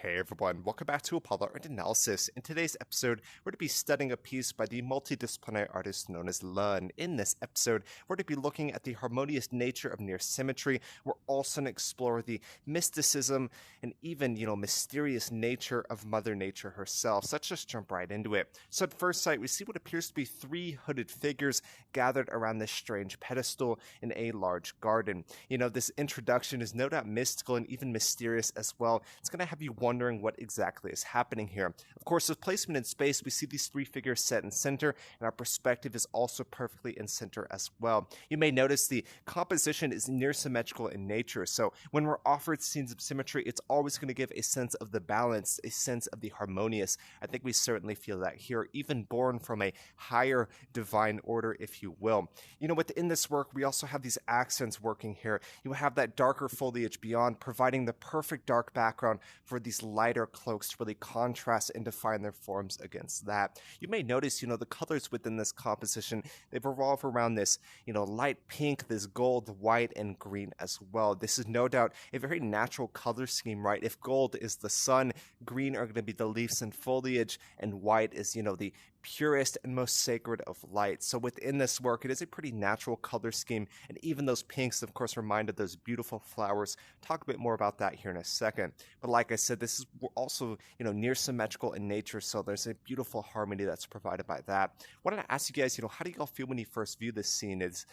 Hey everyone, welcome back to Apollo Art Analysis. In today's episode, we're going to be studying a piece by the multidisciplinary artist known as Lun. In this episode, we're going to be looking at the harmonious nature of near symmetry. We're also going to explore the mysticism and even, mysterious nature of Mother Nature herself. So let's just jump right into it. So at first sight, we see what appears to be three hooded figures gathered around this strange pedestal in a large garden. This introduction is no doubt mystical and even mysterious as well. It's going to have you wondering what exactly is happening here. Of course, with placement in space, we see these three figures set in center, and our perspective is also perfectly in center as well. You may notice the composition is near symmetrical in nature, so when we're offered scenes of symmetry, it's always going to give a sense of the balance, a sense of the harmonious. I think we certainly feel that here, even born from a higher divine order, if you will. Within this work, we also have these accents working here. You have that darker foliage beyond, providing the perfect dark background for these lighter cloaks to really contrast and define their forms against that. You may notice, the colors within this composition, they revolve around this, light pink, this gold, white, and green as well. This is no doubt a very natural color scheme, right? If gold is the sun, green are going to be the leaves and foliage, and white is, the purest and most sacred of light. So within this work, it is a pretty natural color scheme, and even those pinks, of course, remind of those beautiful flowers. Talk a bit more about that here in a second. But like I said, this is also, near symmetrical in nature, so there's a beautiful harmony that's provided by that. I wanted to ask you guys, how do you all feel when you first view this scene? It's,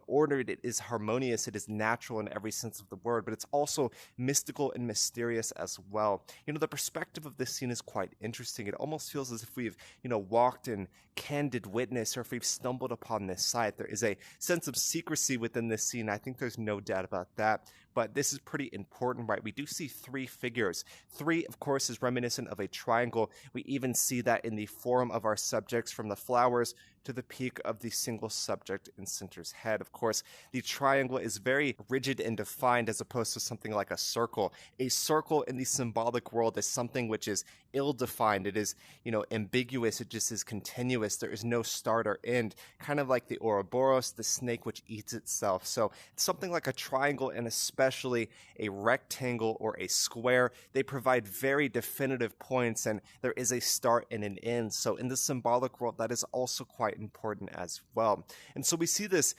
ordered, it is harmonious, it is natural in every sense of the word, but it's also mystical and mysterious as well. The perspective of this scene is quite interesting. It almost feels as if we've, walked in candid witness, or if we've stumbled upon this site. There is a sense of secrecy within this scene. I think there's no doubt about that. But this is pretty important, right? We do see three figures. Three, of course, is reminiscent of a triangle. We even see that in the form of our subjects, from the flowers to the peak of the single subject in center's head. Of course, the triangle is very rigid and defined as opposed to something like a circle. A circle in the symbolic world is something which is ill-defined. It is, ambiguous. It just is continuous. There is no start or end, kind of like the Ouroboros, the snake which eats itself. So something like a triangle, and especially a rectangle or a square, they provide very definitive points, and there is a start and an end. So in the symbolic world, that is also quite important as well. And so we see this,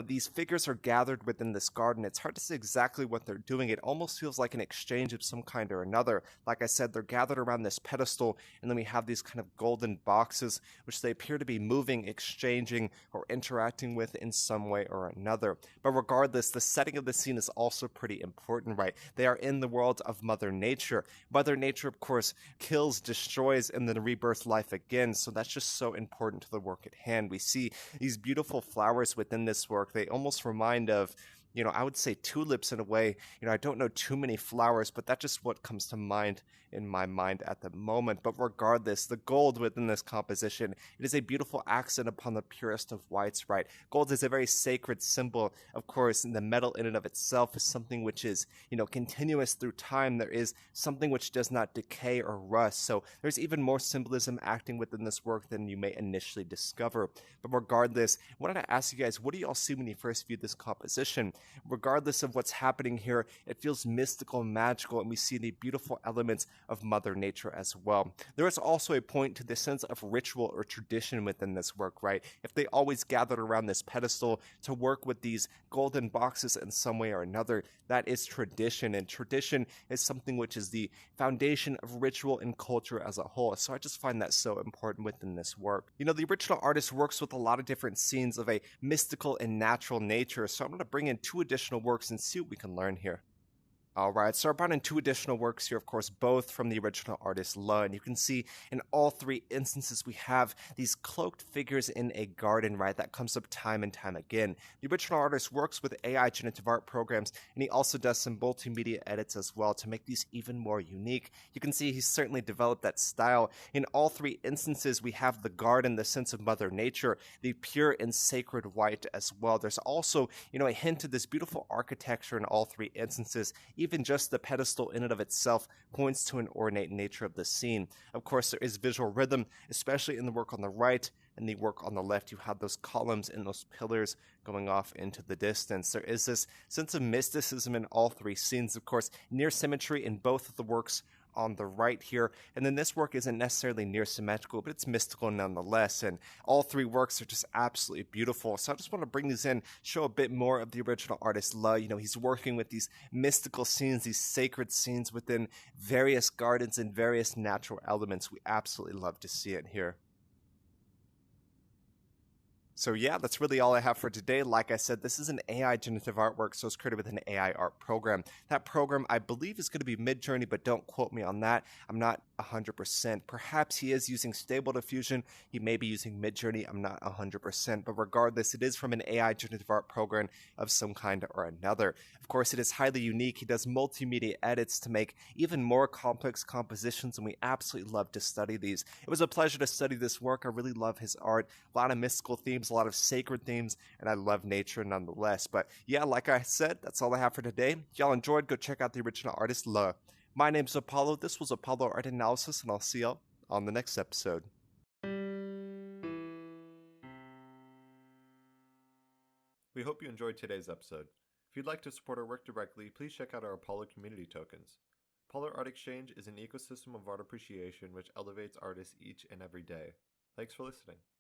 these figures are gathered within this garden. It's hard to say exactly what they're doing. It almost feels like an exchange of some kind or another. Like I said, they're gathered around this pedestal, and then we have these kind of golden boxes, which they appear to be moving, exchanging, or interacting with in some way or another. But regardless, the setting of the scene is also pretty important, right? They are in the world of Mother Nature. Mother Nature, of course, kills, destroys, and then rebirths life again. So that's just so important to the work at hand. We see these beautiful flowers within this work. They almost remind of, I would say tulips in a way. I don't know too many flowers, but that's just what comes to mind in my mind at the moment. But regardless, the gold within this composition, it is a beautiful accent upon the purest of whites, right? Gold is a very sacred symbol, of course, and the metal in and of itself is something which is, continuous through time. There is something which does not decay or rust. So there's even more symbolism acting within this work than you may initially discover. But regardless, I wanted to ask you guys, what do you all see when you first view this composition? Regardless of what's happening here, it feels mystical and magical, and we see the beautiful elements of Mother Nature as well. There is also a point to the sense of ritual or tradition within this work, right? If they always gathered around this pedestal to work with these golden boxes in some way or another, that is tradition, and tradition is something which is the foundation of ritual and culture as a whole. So I just find that so important within this work. The original artist works with a lot of different scenes of a mystical and natural nature, so I'm going to bring in two additional works and see what we can learn here. Alright, so I brought in two additional works here, of course, both from the original artist Lun. You can see in all three instances we have these cloaked figures in a garden, right? That comes up time and time again. The original artist works with AI Generative art programs, and he also does some multimedia edits as well to make these even more unique. You can see he's certainly developed that style. In all three instances, we have the garden, the sense of Mother Nature, the pure and sacred white as well. There's also, a hint of this beautiful architecture in all three instances. Even just the pedestal in and of itself points to an ornate nature of the scene. Of course, there is visual rhythm, especially in the work on the right, and the work on the left. You have those columns and those pillars going off into the distance. There is this sense of mysticism in all three scenes. Of course, near symmetry in both of the works on the right here. And then this work isn't necessarily near symmetrical, but it's mystical nonetheless. And all three works are just absolutely beautiful. So I just want to bring these in, show a bit more of the original artist Le. You know, he's working with these mystical scenes, these sacred scenes within various gardens and various natural elements. We absolutely love to see it here. So yeah, that's really all I have for today. Like I said, this is an AI generative artwork, so it's created with an AI art program. That program, I believe, is going to be Midjourney, but don't quote me on that. I'm not 100%. Perhaps he is using Stable Diffusion. He may be using Midjourney. I'm not 100%. But regardless, it is from an AI generative art program of some kind or another. Of course, it is highly unique. He does multimedia edits to make even more complex compositions, and we absolutely love to study these. It was a pleasure to study this work. I really love his art. A lot of mystical themes, a lot of sacred themes, and I love nature nonetheless. But yeah, like I said, that's all I have for today. If y'all enjoyed, go check out the original artist Le. My name's Apollo. This was Apollo Art Analysis, and I'll see y'all on the next episode. We hope you enjoyed today's episode. If you'd like to support our work directly, please check out our Apollo community tokens. Apollo Art Exchange is an ecosystem of art appreciation which elevates artists each and every day. Thanks for listening.